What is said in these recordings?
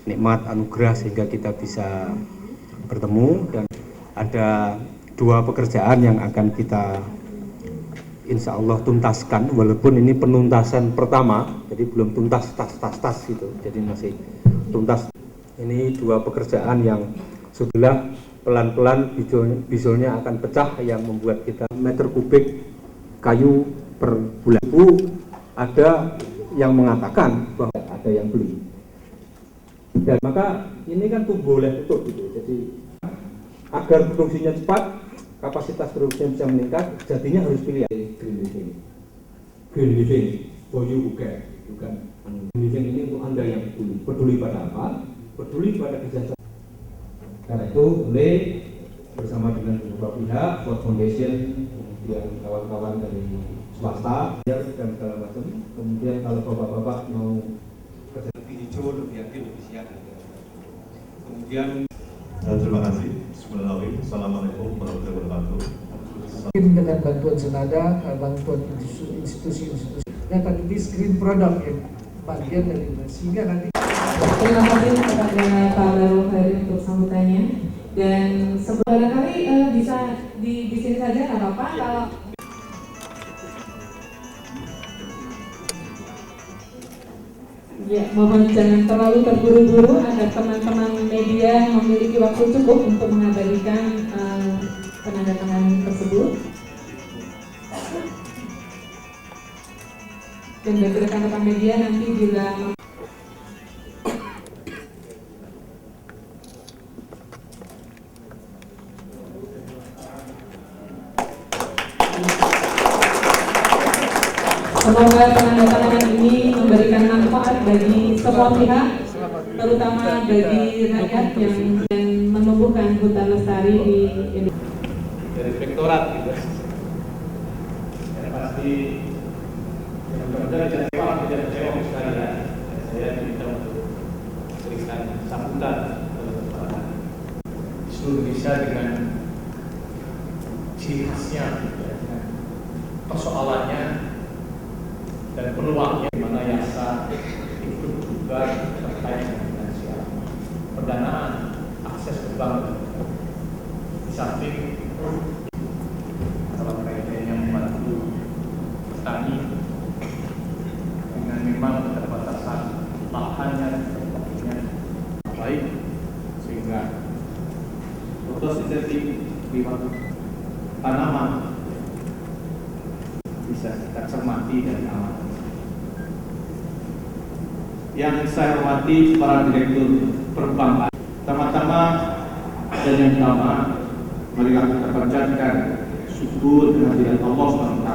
nikmat anugerah sehingga kita bisa bertemu, dan ada 2 pekerjaan yang akan kita insya Allah tuntaskan, walaupun ini penuntasan pertama, jadi belum tuntas tas gitu, jadi masih tuntas. Ini 2 pekerjaan yang sudah pelan-pelan bisulnya akan pecah, yang membuat kita meter kubik kayu per bulan. Ada yang mengatakan bahwa ada yang beli, dan maka ini kan tumbuh oleh tutup gitu. Jadi agar produksinya cepat, kapasitas produksinya bisa meningkat, jadinya harus pilih green living. Green living for you bukan. Green living ini untuk Anda yang peduli pada apa? Peduli pada kesejahteraan. Karena itu oleh bersama dengan beberapa pihak, Ford Foundation, kemudian kawan-kawan dari swasta dan segala macam. Kemudian kalau bapak-bapak mau kerja lebih hijau, lebih aktif, lebih siap. Kemudian terima kasih. Bismillahirrahmanirrahim. Assalamualaikum warahmatullahi wabarakatuh. Dengan bantuan senada, bantuan institusi-institusi, dan tadi screen produk yang bagian dari sehingga nanti. Terima kasih kepada Pak Darul Khairi untuk sambutannya, dan sebenarnya kali bisa di sini saja nggak apa-apa kalau. Ya, mohon jangan terlalu terburu-buru agar teman-teman media memiliki waktu cukup untuk mengabadikan penandatanganan tersebut. Dan bagi rekan-rekan media nanti bila semoga penandatanganan ini memberikan manfaat bagi semua pihak, terutama bagi rakyat yang menumbuhkan hutan lestari di Indonesia. Dari rektorat gitu. Yang pasti benar-benar tidak kecewa sekali ya. Saya diminta untuk memberikan sambutan kepada seluruh Indonesia dengan ciri khasnya, dengan persoalannya dan peluangnya, di mana Yasa itu juga terkait dengan finansial, pendanaan, akses ke bank, di samping kalau mereka membantu petani dengan memang keterbatasan lahannya baik, sehingga fotosintetik tanaman bisa kita cermati dari alam. Yang saya hormati para direktur perbankan, pertama-tama dan yang utama, marilah kita panjatkan syukur kehadiran Allah SWT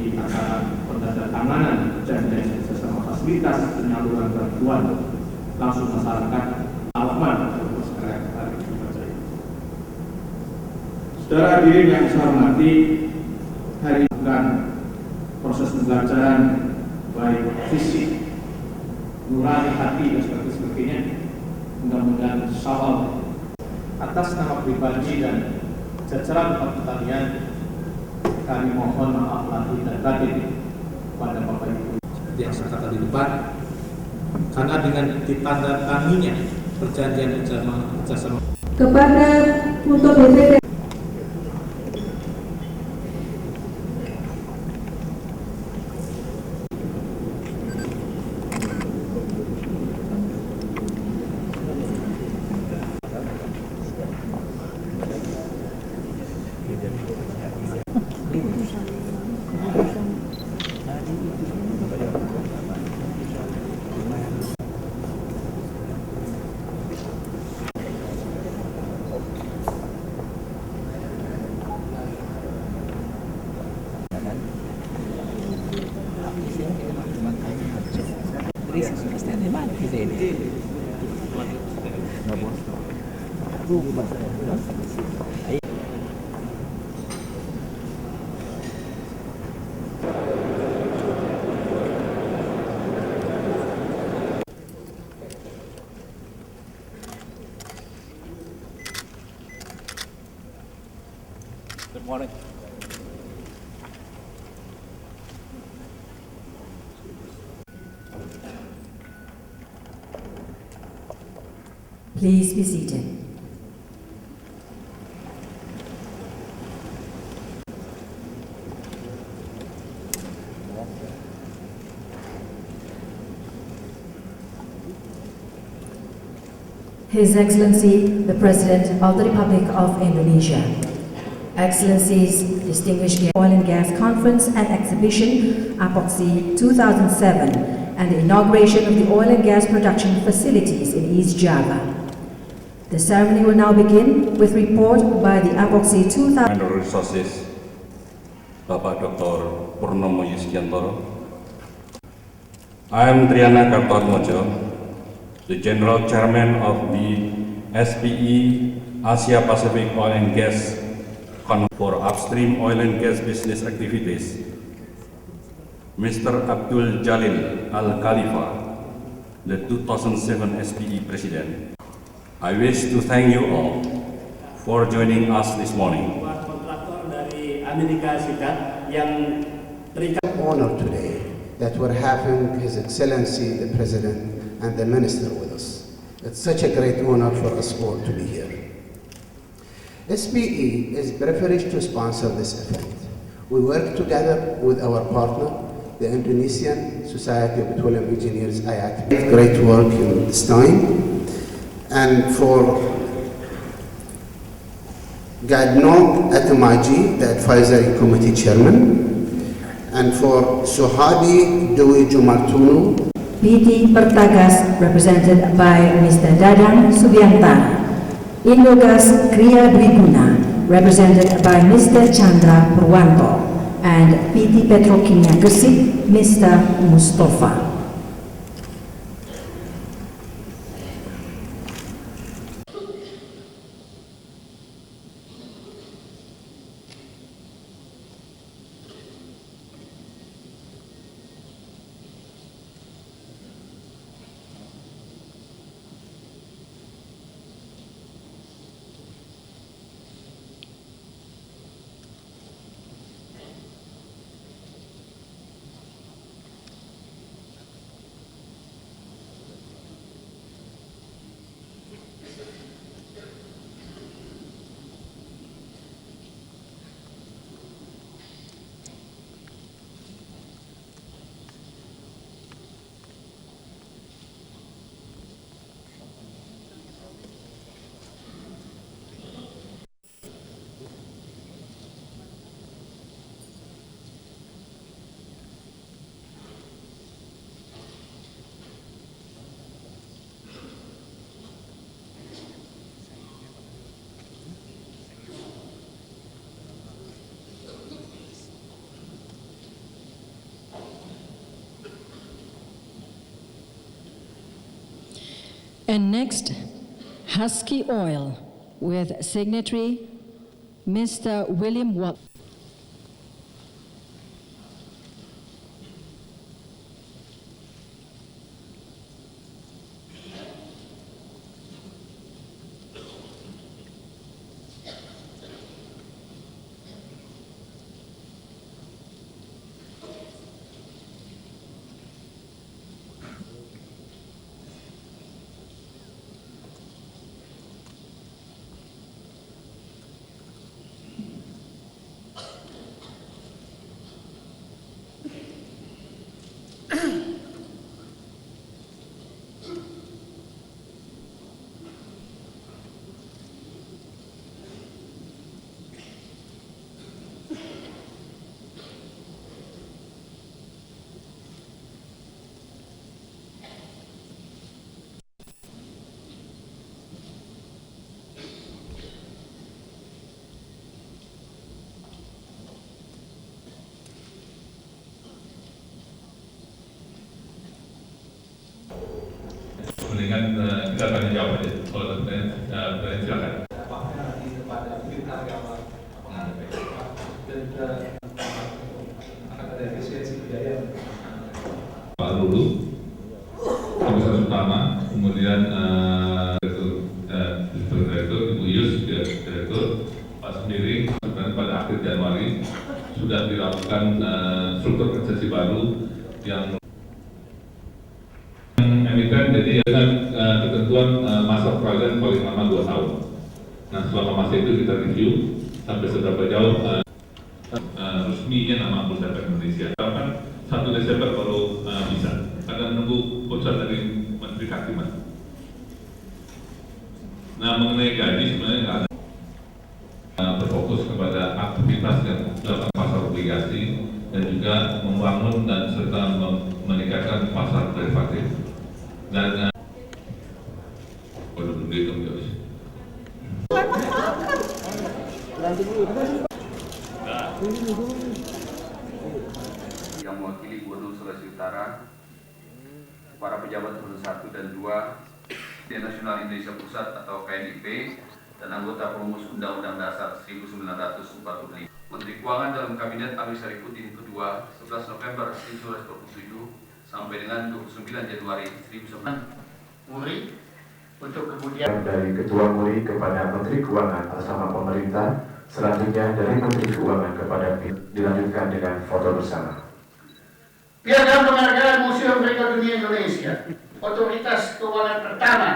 di acara penandatanganan janji sesama fasilitas penyaluran bantuan langsung masyarakat alaman untuk sekarang hari ini. Saudara hadirin yang saya hormati, hari bukan proses pembelajaran baik fisik, nurani hati dan sebagainya. Mudah-mudahan insyaallah atas nama pribadi dan jajaran pertanian kami mohon maaf lahir dan batin kepada Bapak Ibu yang saya kata di depan, karena dengan ditandatangani perjanjian kerjasama kepada untuk BPD. Good morning. Please be seated. His Excellency, the President of the Republic of Indonesia. Excellencies, distinguished guests, Oil and Gas Conference and Exhibition, APOXI 2007, and the inauguration of the oil and gas production facilities in East Java. The ceremony will now begin with report by the APOXI 2000. Mineral Resources, Bapak Dr. Purnomo Yustiantoro. I am Triana Kartoatmojo, the General Chairman of the SPE Asia Pacific Oil and Gas for upstream oil and gas business activities. Mr. Abdul Jalil Al Khalifa, the 2007 SPE President. I wish to thank you all for joining us this morning. Kontraktor dari Amerika Serikat yang terikat. Honor today that we're having His Excellency the President and the Minister with us. It's such a great honor for us all to be here. SPE is privileged to sponsor this event. We work together with our partner, the Indonesian Society of Petroleum Engineers, IAT. Great work in this time. And for Gadnog Atamaji, the Advisory Committee Chairman, and for Suhadi Dewi Jumartunu, PT Pertagas, represented by Mr. Dadang Subiantara. Indogas Kriya Dwiguna, represented by Mr. Chandra Purwanto, and PT Petrokimia Gresik, Mr. Mustafa. And next, Husky Oil with signatory Mr. William Watt. Mendingan kita tanya jawab aja. Kalau tanya silakan. Pak Lulu, komisaris utama, kemudian direktur, Ibu Yus, direktur, Pak sendiri, sebenarnya pada akhir Januari sudah dilakukan struktur organisasi baru yang emiten, jadi dengan ketentuan ketentuan masa peralihan paling lama 2 tahun. Nah, selama masa itu kita review sampai seberapa jauh resminya nama Bursa Efek Indonesia. Kan 1 Desember baru bisa. Akan menunggu keputusan dari Menteri Kehakiman. Nah, mengenai gaji sebenarnya nggak ada. Berfokus kepada aktivitas yang dalam pasar obligasi dan juga membangun dan serta meningkatkan pasar derivatif. Dan yang mewakili Gubernur Sulawesi Utara, para pejabat Gubernur 1 dan 2, Komite Nasional Indonesia Pusat atau KNIP, dan anggota Perumus Undang-Undang Dasar 1945. Menteri Keuangan dalam Kabinet Amir Syarifuddin kedua 11 November 1927 sampai dengan 29 Januari 1990. Muri untuk kemudian dari Ketua Muri kepada Menteri Keuangan atas nama pemerintah, selanjutnya dari Menteri Keuangan kepada dilanjutkan dengan foto bersama. Piagam penghargaan Museum Rekor Dunia Indonesia, otoritas keuangan pertama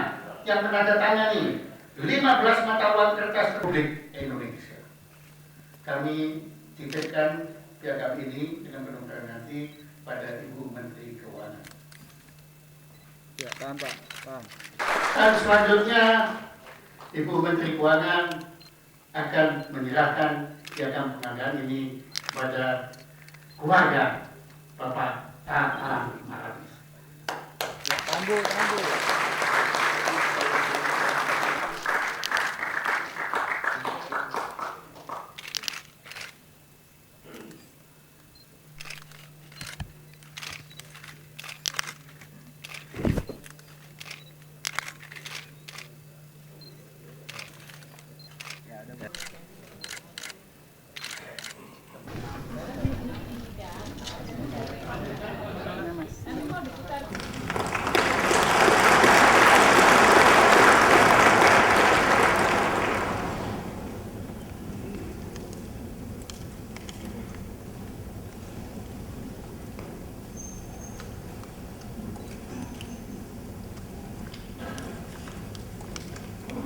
yang menandatangani 15 mata uang kertas Republik Indonesia. Kami titipkan piagam ini dengan mudah-mudahan nanti pada Ibu Menteri Keuangan. Ya, paham Pak, paham. Dan selanjutnya Ibu Menteri Keuangan akan menyerahkan piagam penghargaan ini kepada keluarga Bapak A.A. Maramis. Ya, tambul.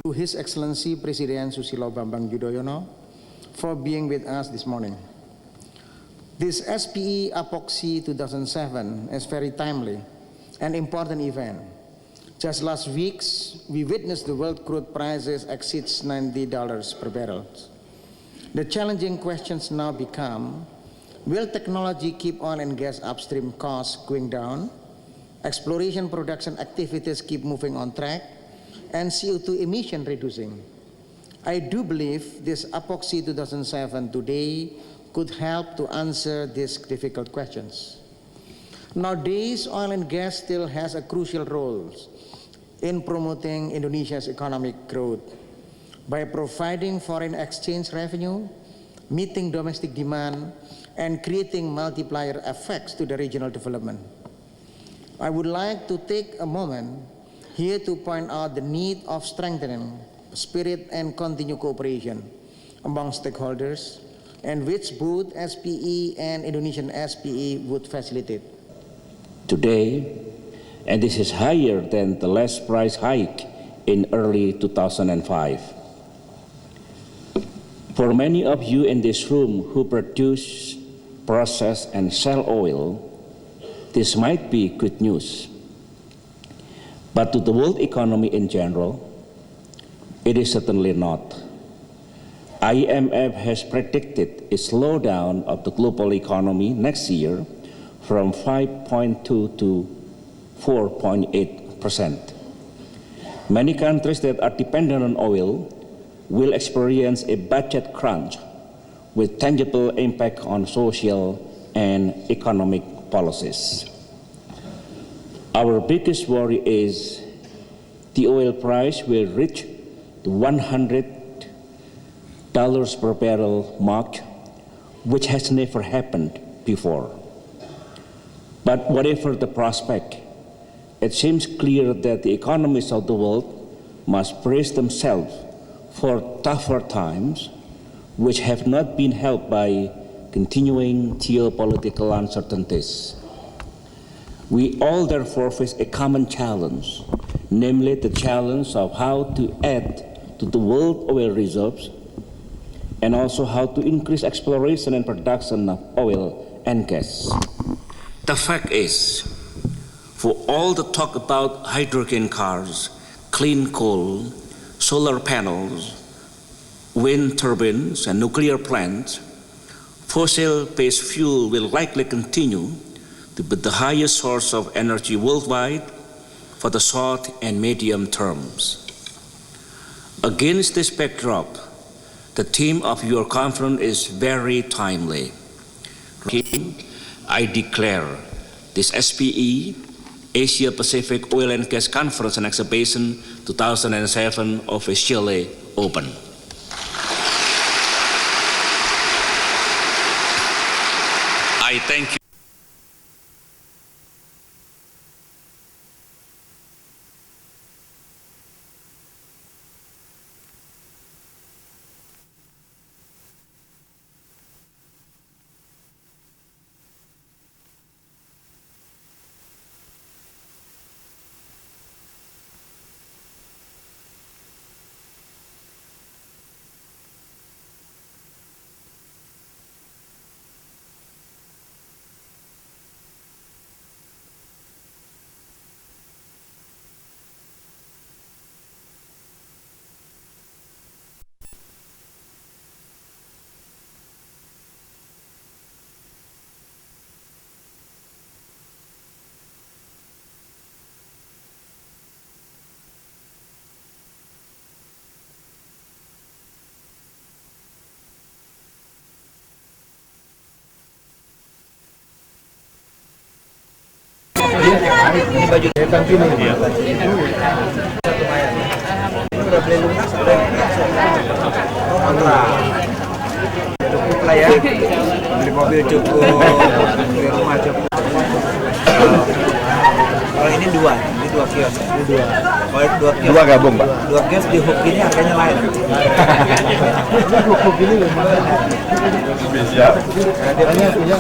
To His Excellency Presiden Susilo Bambang Yudhoyono for being with us this morning. This SPE Apoxi 2007 is very timely and important event. Just last week, we witnessed the world crude prices exceeds $90 per barrel. The challenging questions now become, will technology keep oil and gas upstream costs going down? Exploration production activities keep moving on track? And CO2 emission reducing. I do believe this Apoxi 2007 today could help to answer these difficult questions. Nowadays, oil and gas still has a crucial role in promoting Indonesia's economic growth by providing foreign exchange revenue, meeting domestic demand, and creating multiplier effects to the regional development. I would like to take a moment here to point out the need of strengthening spirit and continued cooperation among stakeholders, and which both SPE and Indonesian SPE would facilitate. Today, and this is higher than the last price hike in early 2005. For many of you in this room who produce, process, and sell oil, this might be good news. But to the world economy in general, it is certainly not. IMF has predicted a slowdown of the global economy next year from 5.2 to 4.8%. Many countries that are dependent on oil will experience a budget crunch with tangible impact on social and economic policies. Our biggest worry is the oil price will reach the $100 per barrel mark, which has never happened before. But whatever the prospect, it seems clear that the economies of the world must brace themselves for tougher times, which have not been helped by continuing geopolitical uncertainties. We all therefore face a common challenge namely the challenge of how to add to the world oil reserves and also how to increase exploration and production of oil and gas. The fact is, for all the talk about hydrogen cars, clean coal, solar panels, wind turbines, and nuclear plants, fossil-based fuel will likely continue to be the highest source of energy worldwide for the short and medium terms. Against this backdrop, the theme of your conference is very timely. I declare this SPE, Asia Pacific Oil and Gas Conference and Exhibition 2007 officially open. I thank you. Ini baju ini. Udah beli lunas, udah kontrak. Cukup lah ya. Beli mobil cukup, beli rumah cukup. Kalau ini dua kios. Ini dua. Kalau dua kios. Dua gabung, Pak. Dua kios di hook ini harganya lain. Hook ini spesial. Hadirannya punya.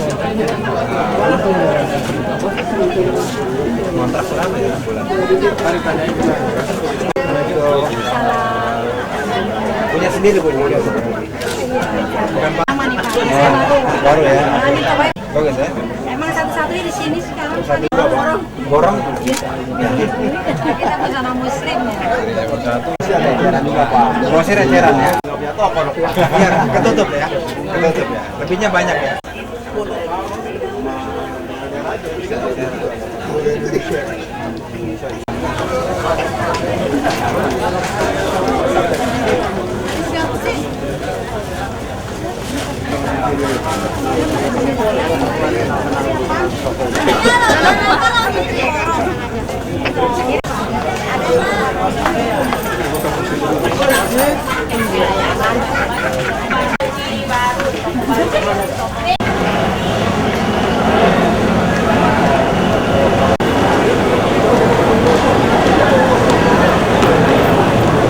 Kontrak berapa ya bulan? Punya sendiri punya. Baru ya. Bagus ya. Emang satu-satunya di sini sekarang borong. Kita bersama muslim ya. Ada eceran juga Pak. Grosir eceran ya. Biar ketutup ya. Lebihnya banyak ya.